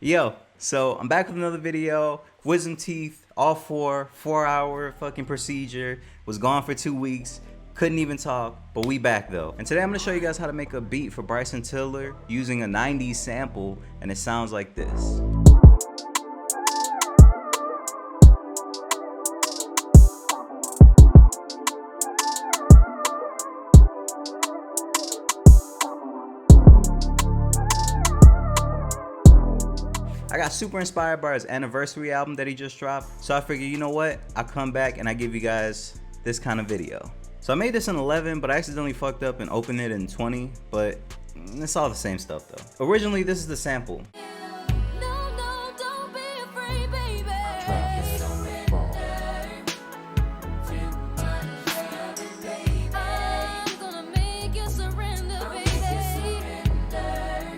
Yo, so I'm back with another video. Wisdom teeth, all 4-hour fucking procedure. Was gone for 2 weeks. Couldn't even talk, but we back though. And today I'm gonna show you guys how to make a beat for BRYSON TILLER using a 90's sample, and it sounds like this. I got super inspired by his anniversary album that he just dropped, so I figured, you know what, I'll come back and I give you guys this kind of video. So I made this in 11, but I accidentally fucked up and opened it in 20, but it's all the same stuff though. Originally, this is the sample.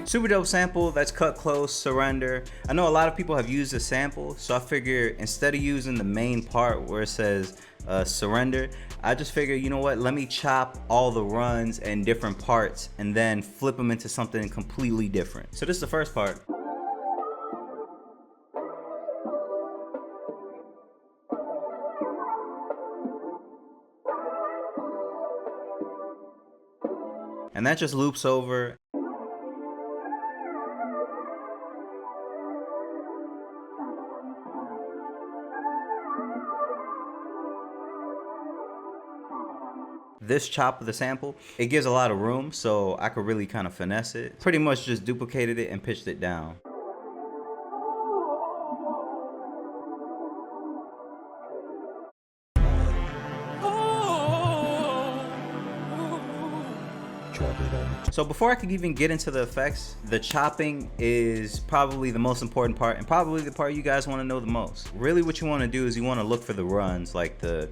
Super dope sample that's cut close, surrender. I know a lot of people have used this sample, so I figure instead of using the main part where it says surrender, I just figured, you know what, let me chop all the runs and different parts and then flip them into something completely different. So this is the first part. And that just loops over. This chop of the sample, it gives a lot of room, so I could really kind of finesse it. Pretty much just duplicated it and pitched it down. So before I could even get into the effects, the chopping is probably the most important part and probably the part you guys want to know the most. Really what you want to do is you want to look for the runs, like the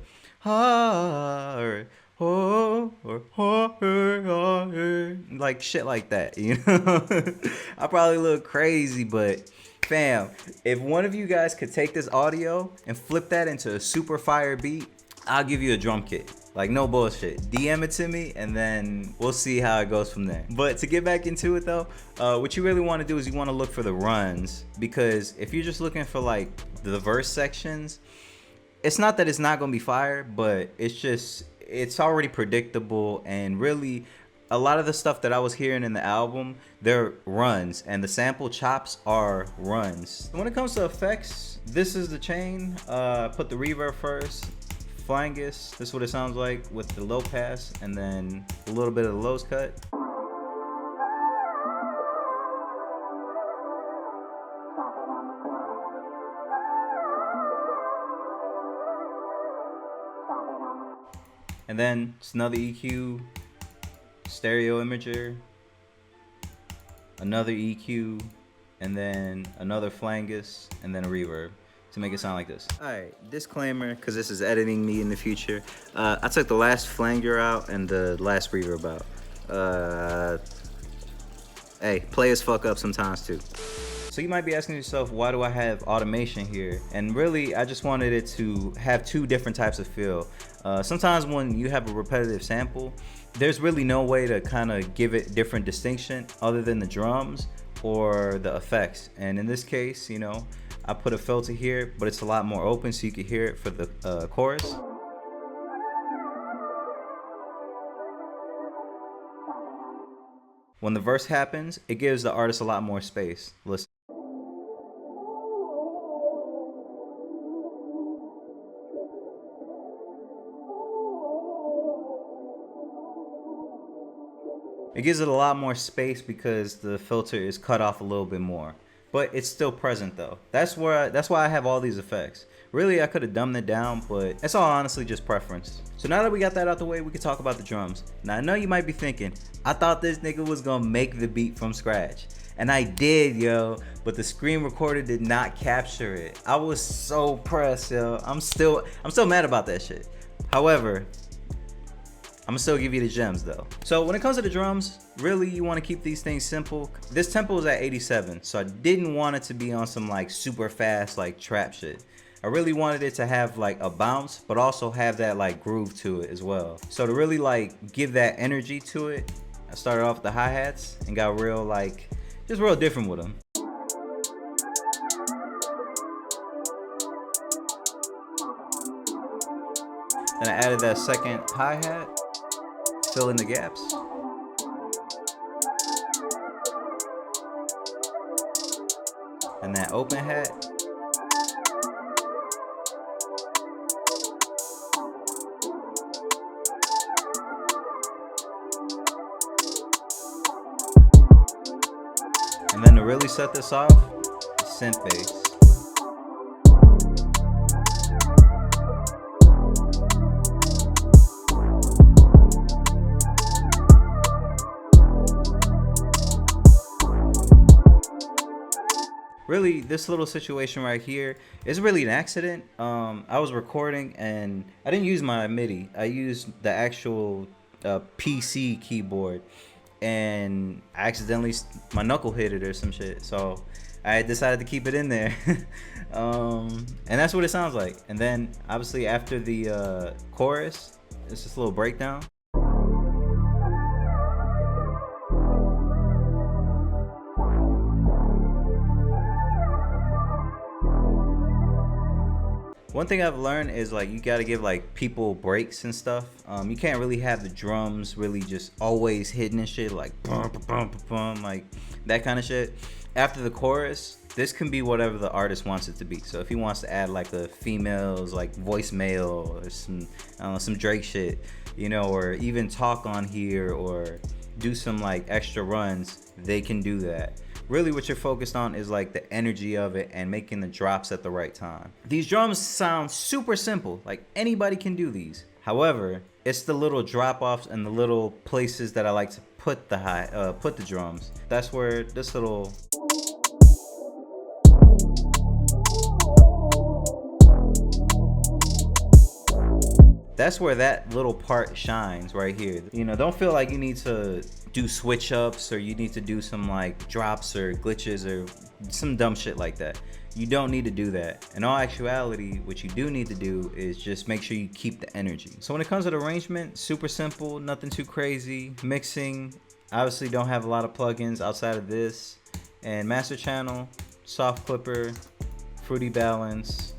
like shit like that, you know. I probably look crazy, but fam, if one of you guys could take this audio and flip that into a super fire beat, I'll give you a drum kit. Like, no bullshit. DM it to me and then we'll see how it goes from there. But to get back into it though, what you really want to do is you want to look for the runs, because if you're just looking for like the verse sections, it's not that it's not gonna be fire, but it's already predictable, and really a lot of the stuff that I was hearing in the album, they're runs, and the sample chops are runs. When it comes to effects, this is the chain. Put the reverb first. Flangus, this is what it sounds like with the low pass, and then a little bit of the lows cut. And then it's another EQ, stereo imager, another EQ, and then another flangus, and then a reverb to make it sound like this. All right, disclaimer, because this is editing me in the future. I took the last flanger out and the last reverb out. Hey, players fuck up sometimes too. So you might be asking yourself, why do I have automation here? And really, I just wanted it to have two different types of feel. Sometimes when you have a repetitive sample, there's really no way to kind of give it different distinction other than the drums or the effects. And in this case, you know, I put a filter here, but it's a lot more open so you can hear it for the chorus. When the verse happens, it gives the artist a lot more space. Listen. It gives it a lot more space because the filter is cut off a little bit more. But it's still present though. That's why I have all these effects. Really, I could have dumbed it down, but it's all honestly just preference. So now that we got that out the way, we can talk about the drums. Now I know you might be thinking, I thought this nigga was gonna make the beat from scratch. And I did, yo, but the screen recorder did not capture it. I was so pressed, yo. I'm still mad about that shit. However, I'm gonna still give you the gems though. So when it comes to the drums, really you want to keep these things simple. This tempo is at 87, so I didn't want it to be on some like super fast like trap shit. I really wanted it to have like a bounce, but also have that like groove to it as well. So to really like give that energy to it, I started off with the hi-hats and got real like, just real different with them. And I added that second hi-hat, fill in the gaps. And that open hat. And then to really set this off, synth bass. Really, this little situation right here is really an accident. I was recording and I didn't use my MIDI. I used the actual PC keyboard, and I accidentally, my knuckle hit it or some shit. So I decided to keep it in there. And that's what it sounds like. And then obviously after the chorus, it's just a little breakdown. One thing I've learned is like you gotta give like people breaks and stuff. You can't really have the drums really just always hitting and shit like bum, bum, bum, bum, like that kind of shit. After the chorus, this can be whatever the artist wants it to be. So if he wants to add like a female's like voicemail or some, I don't know, some Drake shit, you know, or even talk on here or do some like extra runs, they can do that. Really what you're focused on is like the energy of it and making the drops at the right time. These drums sound super simple, like anybody can do these. However, it's the little drop offs and the little places that I like to put the drums. That's where this little that little part shines right here. You know, don't feel like you need to do switch ups or you need to do some like drops or glitches or some dumb shit like that. You don't need to do that. In all actuality, what you do need to do is just make sure you keep the energy. So when it comes to the arrangement, super simple, nothing too crazy. Mixing, obviously don't have a lot of plugins outside of this. And master channel, soft clipper, fruity balance.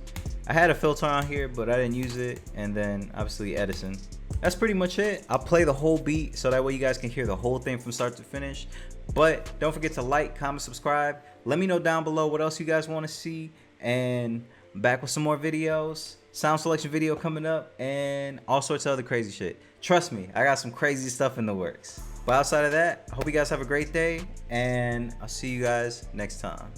I had a filter on here, but I didn't use it. And then obviously Edison. That's pretty much it. I'll play the whole beat so that way you guys can hear the whole thing from start to finish. But don't forget to like, comment, subscribe. Let me know down below what else you guys want to see. And I'm back with some more videos. Sound selection video coming up. And all sorts of other crazy shit. Trust me, I got some crazy stuff in the works. But outside of that, I hope you guys have a great day. And I'll see you guys next time.